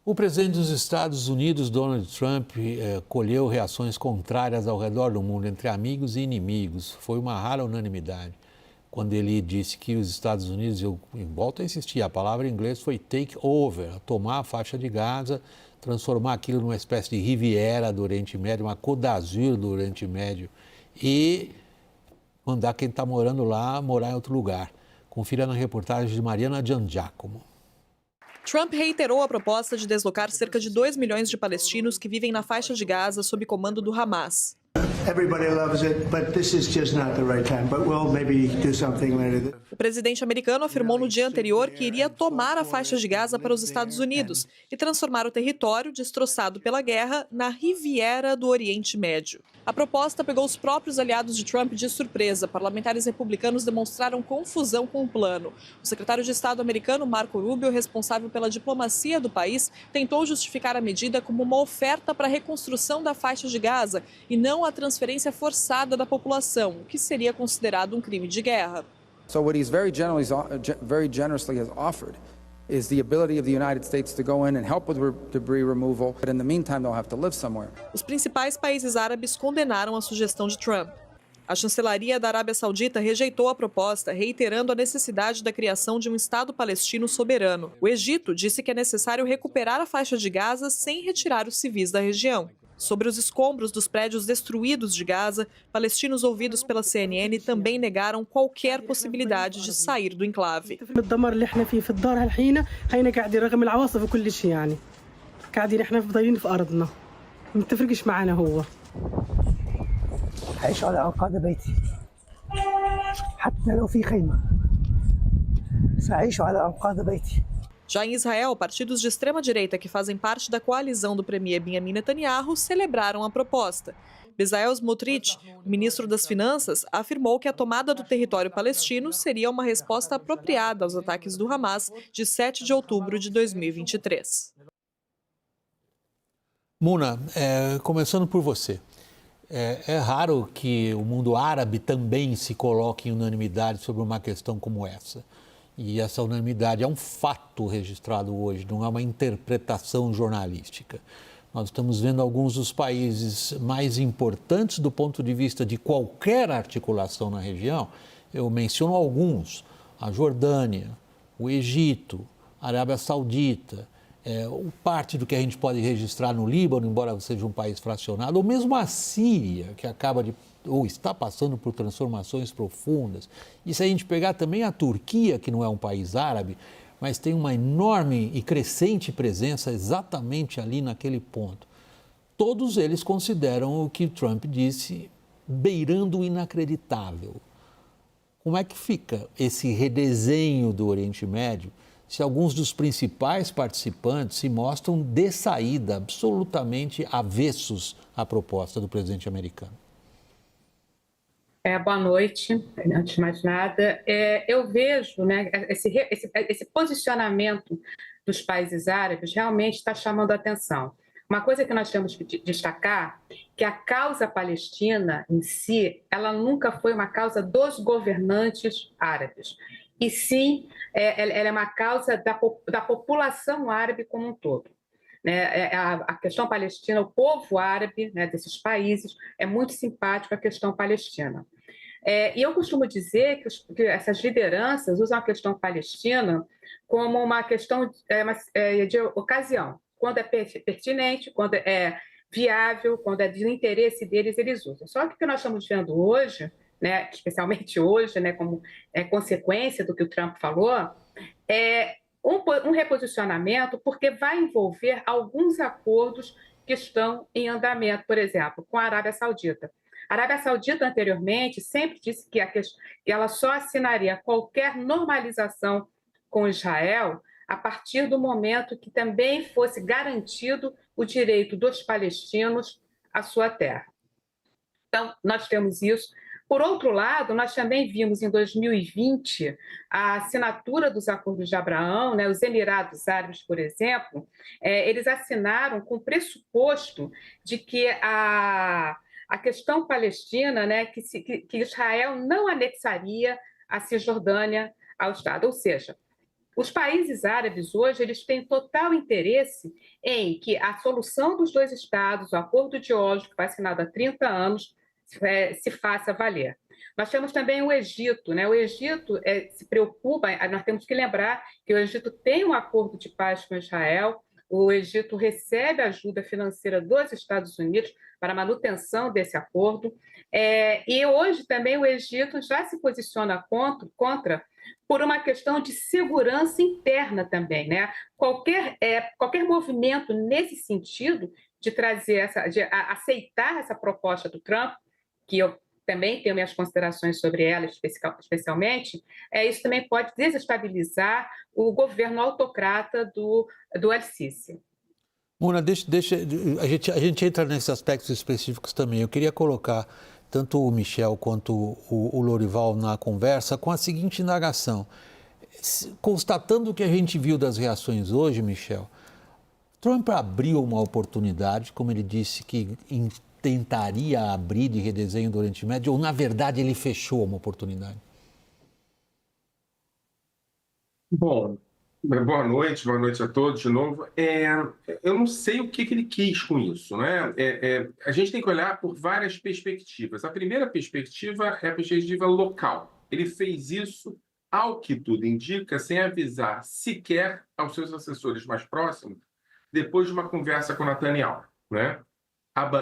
O presidente dos Estados Unidos, Donald Trump, colheu reações contrárias ao redor do mundo, entre amigos e inimigos. Foi uma rara unanimidade quando ele disse que os Estados Unidos, eu volto a insistir, a palavra em inglês foi take over, tomar a faixa de Gaza, transformar aquilo numa espécie de Riviera do Oriente Médio, uma Côte d'Azur do Oriente Médio e mandar quem está morando lá morar em outro lugar. Confira na reportagem de Mariana Giangiacomo. Trump reiterou a proposta de deslocar cerca de 2 milhões de palestinos que vivem na faixa de Gaza sob comando do Hamas. O presidente americano afirmou no dia anterior que iria tomar a faixa de Gaza para os Estados Unidos e transformar o território destroçado pela guerra na Riviera do Oriente Médio. A proposta pegou os próprios aliados de Trump de surpresa. Parlamentares republicanos demonstraram confusão com o plano. O secretário de Estado americano, Marco Rubio, responsável pela diplomacia do país, tentou justificar a medida como uma oferta para a reconstrução da faixa de Gaza e não a transferência forçada da população, o que seria considerado um crime de guerra. So what he's very generously has offered is the ability of the United States to go in and help with debris removal, but in the meantime they'll have to live somewhere. Os principais países árabes condenaram a sugestão de Trump. A chancelaria da Arábia Saudita rejeitou a proposta, reiterando a necessidade da criação de um Estado palestino soberano. O Egito disse que é necessário recuperar a faixa de Gaza sem retirar os civis da região. Sobre os escombros dos prédios destruídos de Gaza, palestinos ouvidos pela CNN também negaram qualquer possibilidade de sair do enclave. Já em Israel, partidos de extrema-direita que fazem parte da coalizão do premier Benjamin Netanyahu celebraram a proposta. Bezalel Smotrich, ministro das Finanças, afirmou que a tomada do território palestino seria uma resposta apropriada aos ataques do Hamas de 7 de outubro de 2023. Muna, começando por você. É raro que o mundo árabe também se coloque em unanimidade sobre uma questão como essa. E essa unanimidade é um fato registrado hoje, não é uma interpretação jornalística. Nós estamos vendo alguns dos países mais importantes do ponto de vista de qualquer articulação na região. Eu menciono alguns: a Jordânia, o Egito, a Arábia Saudita, parte do que a gente pode registrar no Líbano, embora seja um país fracionado, ou mesmo a Síria, que acaba de ou está passando por transformações profundas. E se a gente pegar também a Turquia, que não é um país árabe, mas tem uma enorme e crescente presença exatamente ali naquele ponto. Todos eles consideram o que Trump disse beirando o inacreditável. Como é que fica esse redesenho do Oriente Médio se alguns dos principais participantes se mostram de saída absolutamente avessos à proposta do presidente americano? Boa noite, antes de mais nada. Eu vejo, né, esse posicionamento dos países árabes realmente está chamando a atenção. Uma coisa que nós temos que destacar que a causa palestina em si, ela nunca foi uma causa dos governantes árabes, e sim, ela é uma causa da população árabe como um todo. A questão palestina, o povo árabe, né, desses países é muito simpático à questão palestina. E eu costumo dizer que essas lideranças usam a questão palestina como uma questão de ocasião. Quando é pertinente, quando é viável, quando é de interesse deles, eles usam. Só que o que nós estamos vendo hoje, né, especialmente hoje, né, como consequência do que o Trump falou, é um reposicionamento, porque vai envolver alguns acordos que estão em andamento, por exemplo, com a Arábia Saudita. A Arábia Saudita, anteriormente, sempre disse que ela só assinaria qualquer normalização com Israel a partir do momento que também fosse garantido o direito dos palestinos à sua terra. Então, nós temos isso. Por outro lado, nós também vimos em 2020 a assinatura dos Acordos de Abraão, né? Os Emirados Árabes, por exemplo, eles assinaram com o pressuposto de que a questão palestina, né, que Israel não anexaria a Cisjordânia ao Estado. Ou seja, Os países árabes hoje eles têm total interesse em que a solução dos dois estados, o acordo de Oslo, que foi assinado há 30 anos, se faça valer. Nós temos também o Egito, né? O Egito se preocupa, nós temos que lembrar que o Egito tem um acordo de paz com Israel, o Egito recebe ajuda financeira dos Estados Unidos para a manutenção desse acordo, e hoje também o Egito já se posiciona contra por uma questão de segurança interna também, né? Qualquer movimento nesse sentido de trazer de aceitar essa proposta do Trump, que eu também tenho minhas considerações sobre ela especialmente, isso também pode desestabilizar o governo autocrata do Al-Sisi. Muna, a gente entra nesses aspectos específicos também. Eu queria colocar tanto o Michel quanto o Lorival na conversa com a seguinte indagação. Constatando o que a gente viu das reações hoje, Michel, Trump abriu uma oportunidade, como ele disse que tentaria abrir de redesenho do Oriente Médio, ou na verdade ele fechou uma oportunidade? Bom, boa noite a todos de novo. Eu não sei o que ele quis com isso, né? A gente tem que olhar por várias perspectivas. A primeira perspectiva é a perspectiva local. Ele fez isso, ao que tudo indica, sem avisar sequer aos seus assessores mais próximos, depois de uma conversa com Netanyahu, né?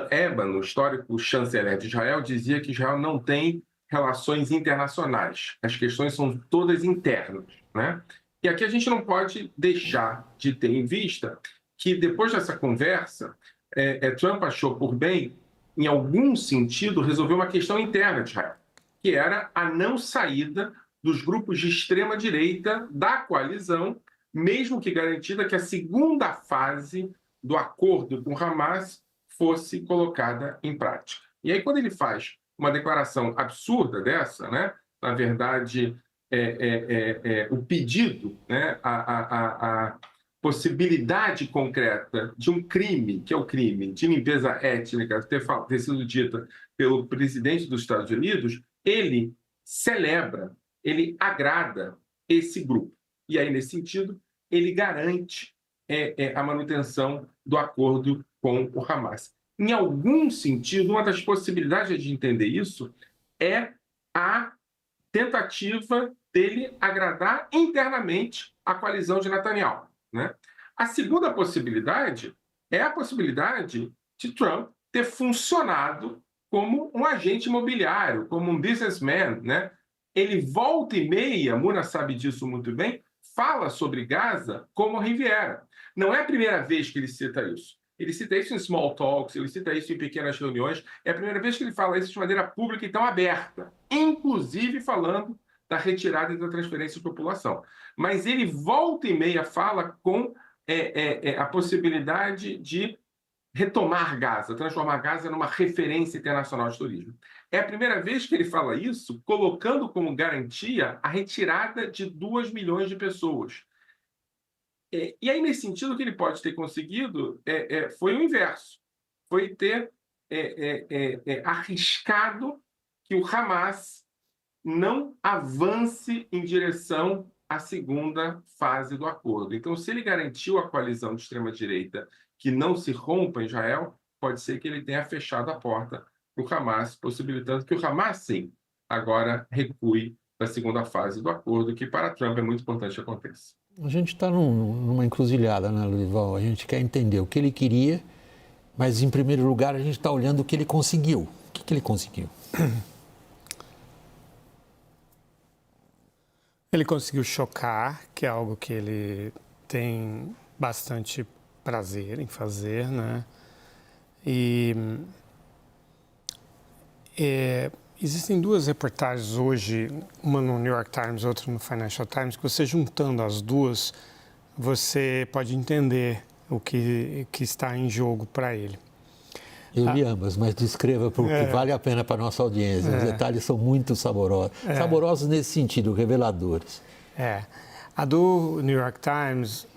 Eban, o histórico chanceler de Israel, dizia que Israel não tem relações internacionais. As questões são todas internas, né? E aqui a gente não pode deixar de ter em vista que, depois dessa conversa, Trump achou por bem, em algum sentido, resolver uma questão interna de Israel, que era a não saída dos grupos de extrema-direita da coalizão, mesmo que garantida que a segunda fase do acordo com Hamas fosse colocada em prática. E aí, quando ele faz uma declaração absurda dessa, né, na verdade, o pedido, né, a possibilidade concreta de um crime, que é o crime de limpeza étnica, ter sido dita pelo presidente dos Estados Unidos, ele celebra, ele agrada esse grupo. E aí, nesse sentido, ele garante a manutenção do acordo com o Hamas. Em algum sentido, uma das possibilidades de entender isso é a tentativa dele agradar internamente a coalizão de Netanyahu, né? A segunda possibilidade é a possibilidade de Trump ter funcionado como um agente imobiliário, como um businessman, né? Ele volta e meia, Muna sabe disso muito bem, fala sobre Gaza como Riviera. Não é a primeira vez que ele cita isso. Ele cita isso em small talks, ele cita isso em pequenas reuniões. É a primeira vez que ele fala isso de maneira pública e tão aberta, inclusive falando da retirada e da transferência de população. Mas ele volta e meia fala com a possibilidade de retomar Gaza, transformar Gaza numa referência internacional de turismo. É a primeira vez que ele fala isso, colocando como garantia a retirada de 2 milhões de pessoas. E aí, nesse sentido, o que ele pode ter conseguido foi o inverso. Foi ter arriscado que o Hamas não avance em direção à segunda fase do acordo. Então, se ele garantiu à coalizão de extrema-direita que não se rompa em Israel, pode ser que ele tenha fechado a porta para o Hamas, possibilitando que o Hamas, sim, agora recue da segunda fase do acordo, que para Trump é muito importante que aconteça. A gente está numa encruzilhada, né, Lorival? A gente quer entender o que ele queria, mas, em primeiro lugar, a gente está olhando o que ele conseguiu. O que ele conseguiu? Ele conseguiu chocar, que é algo que ele tem bastante prazer em fazer, né? Existem duas reportagens hoje, uma no New York Times, outra no Financial Times, que você juntando as duas, você pode entender o que está em jogo para ele. Eu li ambas, mas descreva porque vale a pena para a nossa audiência. Os detalhes são muito saborosos. Saborosos nesse sentido, reveladores. A do New York Times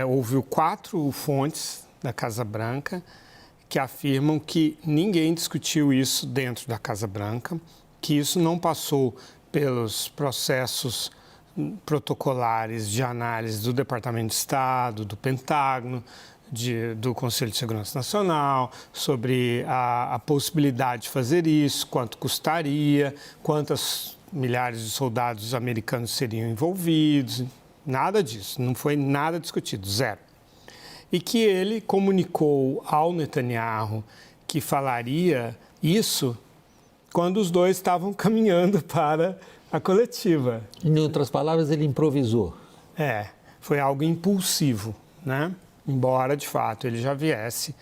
ouviu 4 fontes da Casa Branca que afirmam que ninguém discutiu isso dentro da Casa Branca, que isso não passou pelos processos protocolares de análise do Departamento de Estado, do Pentágono, do Conselho de Segurança Nacional, sobre a possibilidade de fazer isso, quanto custaria, quantas milhares de soldados americanos seriam envolvidos, nada disso, não foi nada discutido, zero. E que ele comunicou ao Netanyahu que falaria isso quando os dois estavam caminhando para a coletiva. Em outras palavras, ele improvisou. Foi algo impulsivo, né? Embora, de fato, ele já viesse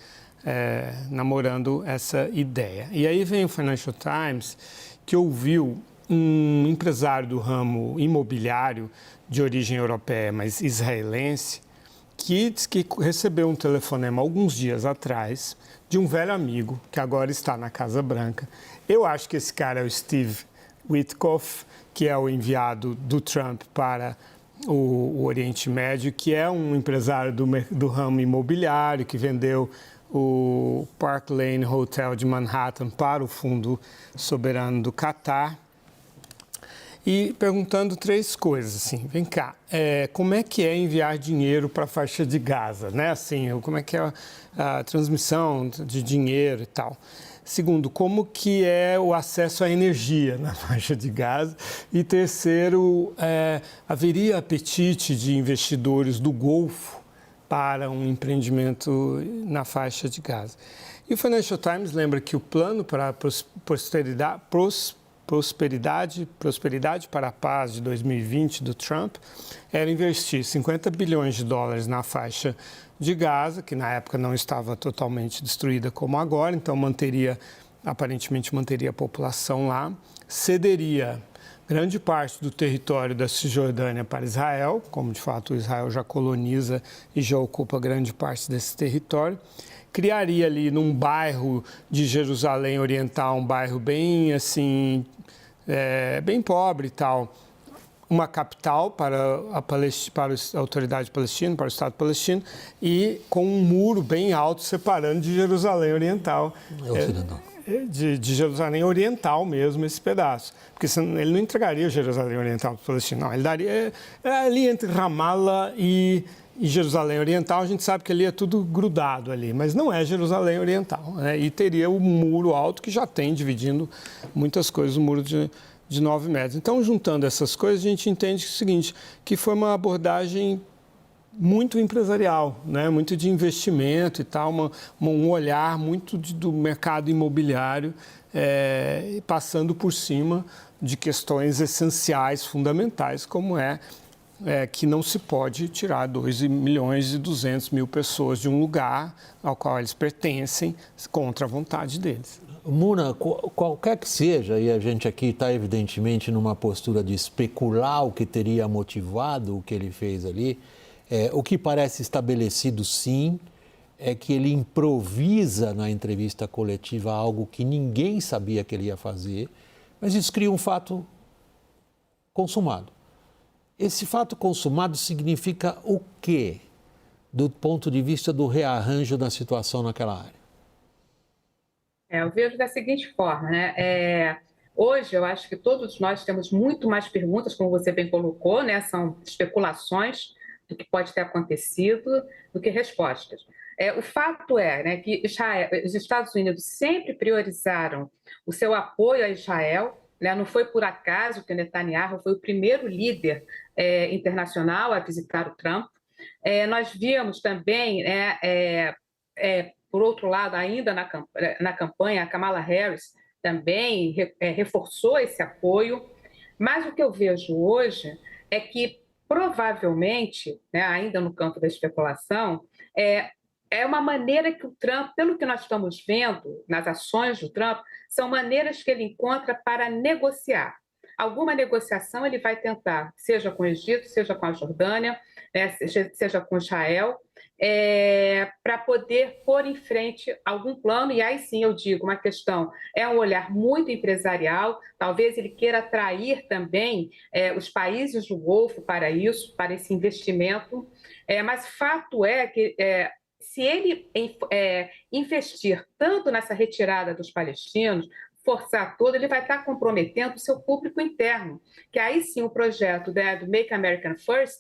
namorando essa ideia. E aí vem o Financial Times, que ouviu um empresário do ramo imobiliário de origem europeia, mas israelense, que diz que recebeu um telefonema alguns dias atrás de um velho amigo que agora está na Casa Branca. Eu acho que esse cara é o Steve Witkoff, que é o enviado do Trump para o Oriente Médio, que é um empresário do ramo imobiliário, que vendeu o Park Lane Hotel de Manhattan para o Fundo Soberano do Catar. E perguntando 3 coisas, assim, vem cá, como é que é enviar dinheiro para a faixa de Gaza, né? Assim, como é que é a transmissão de dinheiro e tal. Segundo, como que é o acesso à energia na faixa de Gaza. E terceiro, haveria apetite de investidores do Golfo para um empreendimento na faixa de Gaza. E o Financial Times lembra que o plano para a prosperidade para a paz de 2020 do Trump era investir 50 bilhões de dólares na faixa de Gaza, que na época não estava totalmente destruída como agora, então aparentemente manteria a população lá, cederia grande parte do território da Cisjordânia para Israel, como de fato Israel já coloniza e já ocupa grande parte desse território, criaria ali num bairro de Jerusalém Oriental, um bairro bem assim, bem pobre e tal, uma capital para a autoridade palestina, para o Estado palestino, e com um muro bem alto separando de Jerusalém Oriental. De Jerusalém Oriental mesmo, esse pedaço. Porque ele não entregaria Jerusalém Oriental para o palestino, não. Ele daria ali entre Ramallah e Jerusalém Oriental. A gente sabe que ali é tudo grudado ali, mas não é Jerusalém Oriental, né? E teria o muro alto que já tem dividindo muitas coisas, o muro de 9 metros. Então, juntando essas coisas, a gente entende o seguinte, que foi uma abordagem muito empresarial, né? Muito de investimento e tal, um olhar muito do mercado imobiliário, passando por cima de questões essenciais, fundamentais, como que não se pode tirar 2.200.000 pessoas de um lugar ao qual eles pertencem contra a vontade deles. Muna, qualquer que seja, e a gente aqui está evidentemente numa postura de especular o que teria motivado o que ele fez ali, o que parece estabelecido, sim, é que ele improvisa na entrevista coletiva algo que ninguém sabia que ele ia fazer, mas isso cria um fato consumado. Esse fato consumado significa o quê, do ponto de vista do rearranjo da situação naquela área? Eu vejo da seguinte forma, né? Hoje, eu acho que todos nós temos muito mais perguntas, como você bem colocou, né? São especulações do que pode ter acontecido, do que respostas. O fato né, que os Estados Unidos sempre priorizaram o seu apoio a Israel, né? Não foi por acaso que o Netanyahu foi o primeiro líder internacional a visitar o Trump. Nós vimos também, por outro lado, ainda na campanha, a Kamala Harris também reforçou esse apoio. Mas o que eu vejo hoje é que, provavelmente, né, ainda no campo da especulação, é uma maneira que o Trump, pelo que nós estamos vendo nas ações do Trump, são maneiras que ele encontra para negociar. Alguma negociação ele vai tentar, seja com o Egito, seja com a Jordânia, né, seja com Israel, para poder pôr em frente algum plano. E aí sim eu digo, uma questão, um olhar muito empresarial, talvez ele queira atrair também os países do Golfo para isso, para esse investimento, mas fato é que se ele investir tanto nessa retirada dos palestinos, forçar todo, ele vai estar comprometendo o seu público interno, que aí sim o projeto do Make America First,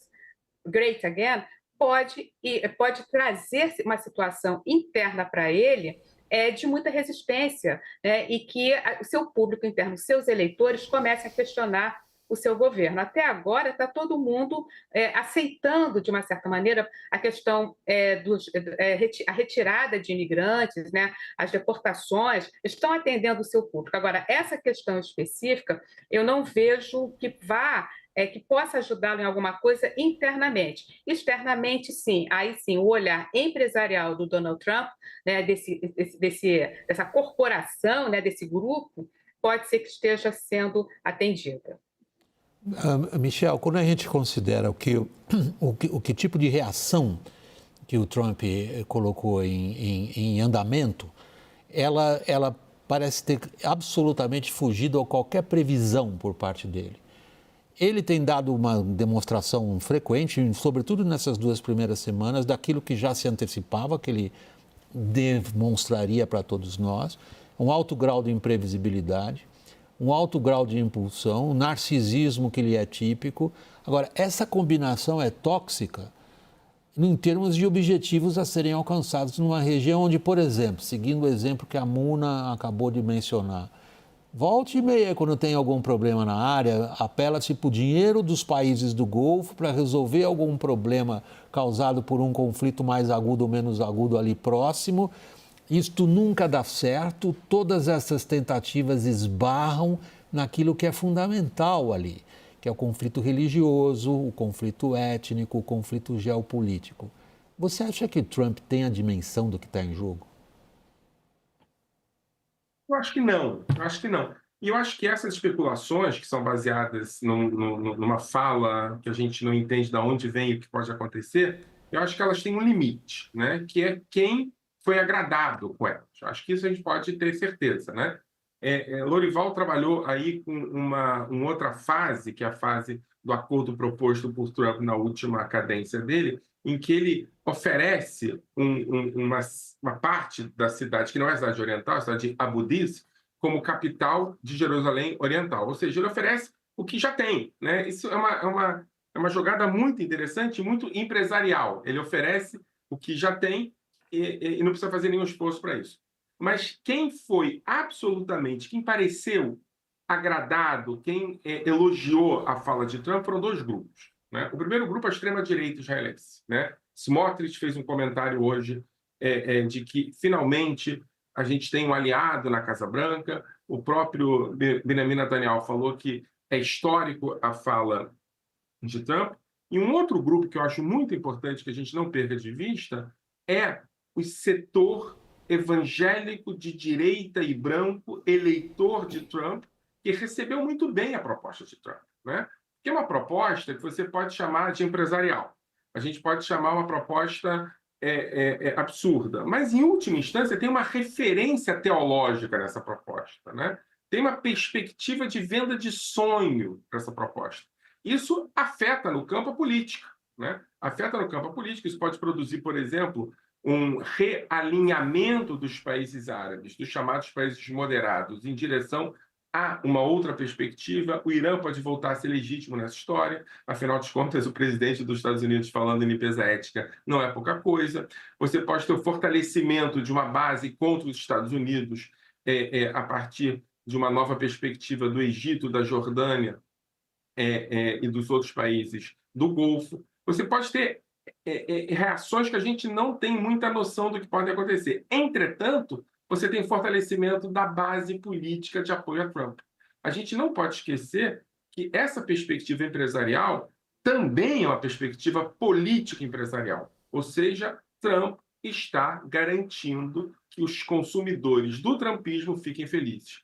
Great Again, pode trazer uma situação interna para ele de muita resistência, né? E que o seu público interno, seus eleitores, comecem a questionar o seu governo. Até agora está todo mundo aceitando, de uma certa maneira, a questão a retirada de imigrantes, né? As deportações, estão atendendo o seu público. Agora, essa questão específica, eu não vejo que que possa ajudá-lo em alguma coisa internamente. Externamente, sim. Aí sim, o olhar empresarial do Donald Trump, né, dessa corporação, né, desse grupo, pode ser que esteja sendo atendida. Michel, quando a gente considera o que tipo de reação que o Trump colocou em andamento, ela parece ter absolutamente fugido a qualquer previsão por parte dele. Ele tem dado uma demonstração frequente, sobretudo nessas 2 primeiras semanas, daquilo que já se antecipava, que ele demonstraria para todos nós, um alto grau de imprevisibilidade, um alto grau de impulsão, um narcisismo que lhe é típico. Agora, essa combinação é tóxica em termos de objetivos a serem alcançados numa região onde, por exemplo, seguindo o exemplo que a Muna acabou de mencionar, volte e meia, quando tem algum problema na área, apela-se para o dinheiro dos países do Golfo para resolver algum problema causado por um conflito mais agudo ou menos agudo ali próximo. Isto nunca dá certo, todas essas tentativas esbarram naquilo que é fundamental ali, que é o conflito religioso, o conflito étnico, o conflito geopolítico. Você acha que Trump tem a dimensão do que está em jogo? Eu acho que não, E eu acho que essas especulações, que são baseadas numa fala que a gente não entende de onde vem e o que pode acontecer, eu acho que elas têm um limite, né? Que é quem foi agradado com elas. Eu acho que isso a gente pode ter certeza, né? Lorival trabalhou aí com uma outra fase, que é a fase do acordo proposto por Trump na última cadência dele, em que ele oferece uma parte da cidade, que não é a cidade oriental, a cidade de Abu Dis, como capital de Jerusalém Oriental. Ou seja, ele oferece o que já tem, né? Isso é uma jogada muito interessante, muito empresarial. Ele oferece o que já tem e não precisa fazer nenhum esforço para isso. Mas quem pareceu agradado, quem elogiou a fala de Trump foram 2 grupos. Né? O primeiro grupo é a extrema-direita israelense. Né? Smotrich fez um comentário hoje de que, finalmente, a gente tem um aliado na Casa Branca. O próprio Benjamin Netanyahu falou que é histórico a fala de Trump. E um outro grupo que eu acho muito importante que a gente não perca de vista é o setor evangélico de direita e branco, eleitor de Trump, que recebeu muito bem a proposta de Trump, né? Que é uma proposta que você pode chamar de empresarial. A gente pode chamar uma proposta absurda. Mas, em última instância, tem uma referência teológica nessa proposta, né? Tem uma perspectiva de venda de sonho para essa proposta. Isso afeta no campo a política, né? Afeta no campo a política. Isso pode produzir, por exemplo, um realinhamento dos países árabes, dos chamados países moderados, em direção a uma outra perspectiva. O Irã pode voltar a ser legítimo nessa história, afinal de contas, o presidente dos Estados Unidos falando em limpeza étnica não é pouca coisa. Você pode ter o fortalecimento de uma base contra os Estados Unidos a partir de uma nova perspectiva do Egito, da Jordânia e dos outros países do Golfo. Você pode ter reações que a gente não tem muita noção do que pode acontecer. Entretanto, você tem fortalecimento da base política de apoio a Trump. A gente não pode esquecer que essa perspectiva empresarial também é uma perspectiva política empresarial. Ou seja, Trump está garantindo que os consumidores do trumpismo fiquem felizes.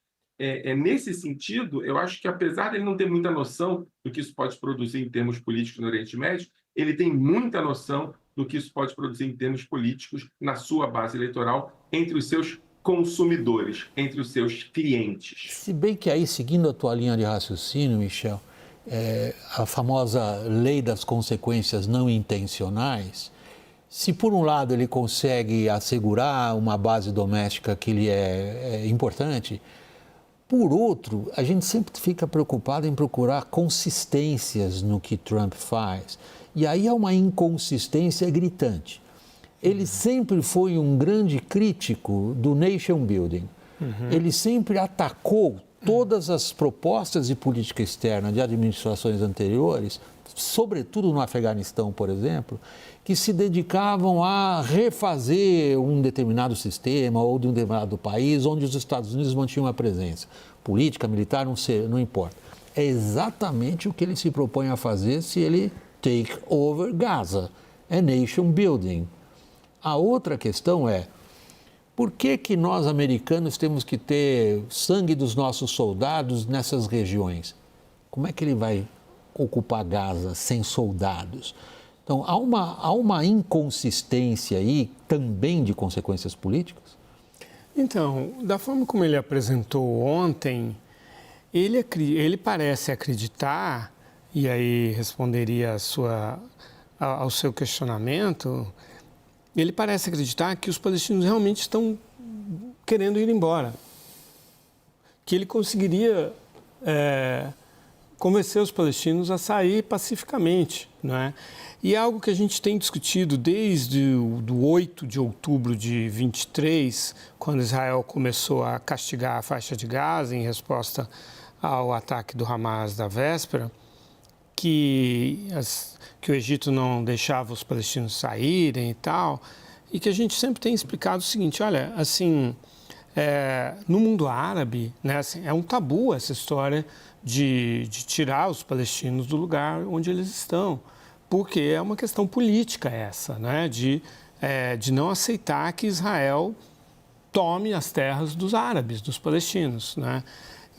Nesse sentido, eu acho que, apesar dele não ter muita noção do que isso pode produzir em termos políticos no Oriente Médio, ele tem muita noção do que isso pode produzir em termos políticos na sua base eleitoral, entre os seus consumidores, entre os seus clientes. Se bem que aí, seguindo a tua linha de raciocínio, Michel, a famosa lei das consequências não intencionais, se por um lado ele consegue assegurar uma base doméstica que lhe é importante, Por outro, a gente sempre fica preocupado em procurar consistências no que Trump faz. E aí há uma inconsistência gritante. Ele sempre foi um grande crítico do nation building. Ele sempre atacou todas as propostas de política externa de administrações anteriores, sobretudo no Afeganistão, por exemplo, que se dedicavam a refazer um determinado sistema ou de um determinado país onde os Estados Unidos mantinham a presença. Política, militar, não importa. É exatamente o que ele se propõe a fazer se ele take over Gaza. É nation building. A outra questão é, por que nós, americanos, temos que ter sangue dos nossos soldados nessas regiões? Como é que ele vai ocupar Gaza sem soldados? Então, há uma inconsistência aí também de consequências políticas? Então, da forma como ele apresentou ontem, ele parece acreditar, e aí responderia ao seu questionamento, ele parece acreditar que os palestinos realmente estão querendo ir embora. Que ele conseguiria convencer os palestinos a sair pacificamente, não é? E é algo que a gente tem discutido desde o 8 de outubro de 23, quando Israel começou a castigar a faixa de Gaza em resposta ao ataque do Hamas da véspera, que o Egito não deixava os palestinos saírem e tal, e que a gente sempre tem explicado o seguinte, olha, assim, no mundo árabe, né, assim, é um tabu essa história de tirar os palestinos do lugar onde eles estão, porque é uma questão política essa, né, de não aceitar que Israel tome as terras dos árabes, dos palestinos, né?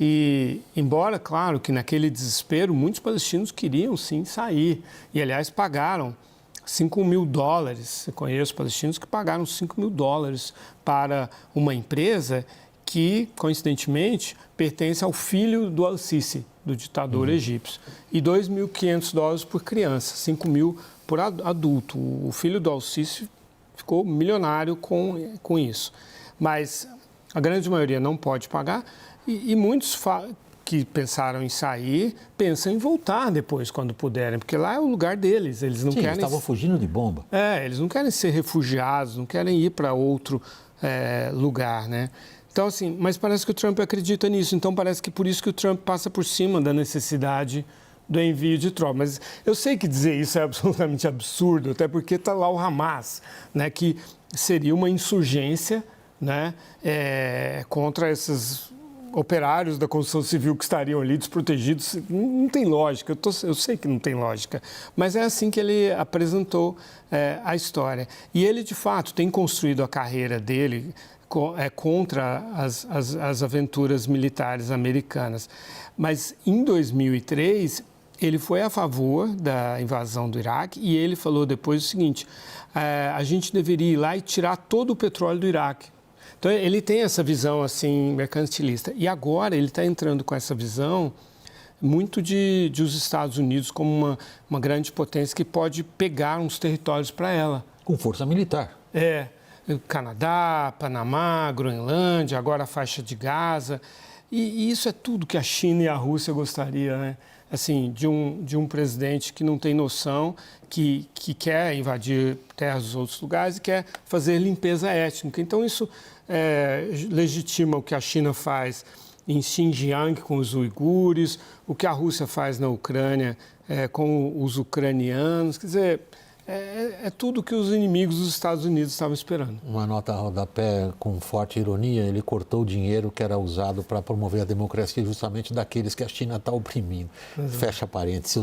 E, embora, claro, que naquele desespero, muitos palestinos queriam, sim, sair. E, aliás, pagaram $5.000. Eu conheço palestinos que pagaram $5.000 para uma empresa que, coincidentemente, pertence ao filho do Al-Sisi, do ditador egípcio. E $2.500 por criança, $5.000 por adulto. O filho do Al-Sisi ficou milionário com isso. Mas a grande maioria não pode pagar. E muitos que pensaram em sair, pensam em voltar depois, quando puderem, porque lá é o lugar deles. Eles não querem... Eles estavam fugindo de bomba. Eles não querem ser refugiados, não querem ir para outro lugar, né? Então, assim, mas parece que o Trump acredita nisso. Então, parece que por isso que o Trump passa por cima da necessidade do envio de tropas. Mas eu sei que dizer isso é absolutamente absurdo, até porque está lá o Hamas, né, que seria uma insurgência, né, contra esses operários da construção civil que estariam ali desprotegidos. Não tem lógica, eu sei que não tem lógica, mas é assim que ele apresentou a história. E ele, de fato, tem construído a carreira dele contra as aventuras militares americanas. Mas, em 2003, ele foi a favor da invasão do Iraque e ele falou depois o seguinte, a gente deveria ir lá e tirar todo o petróleo do Iraque. Então, ele tem essa visão, assim, mercantilista. E agora ele está entrando com essa visão muito de os Estados Unidos como uma grande potência que pode pegar uns territórios para ela. Com força militar. Canadá, Panamá, Groenlândia, agora a faixa de Gaza. E isso é tudo que a China e a Rússia gostariam, né? Assim, de um presidente que não tem noção, que quer invadir terras dos outros lugares e quer fazer limpeza étnica. Então, isso legitima o que a China faz em Xinjiang com os uigures, o que a Rússia faz na Ucrânia com os ucranianos. Quer dizer, é tudo que os inimigos dos Estados Unidos estavam esperando. Uma nota a rodapé com forte ironia, ele cortou o dinheiro que era usado para promover a democracia justamente daqueles que a China está oprimindo. Fecha parênteses.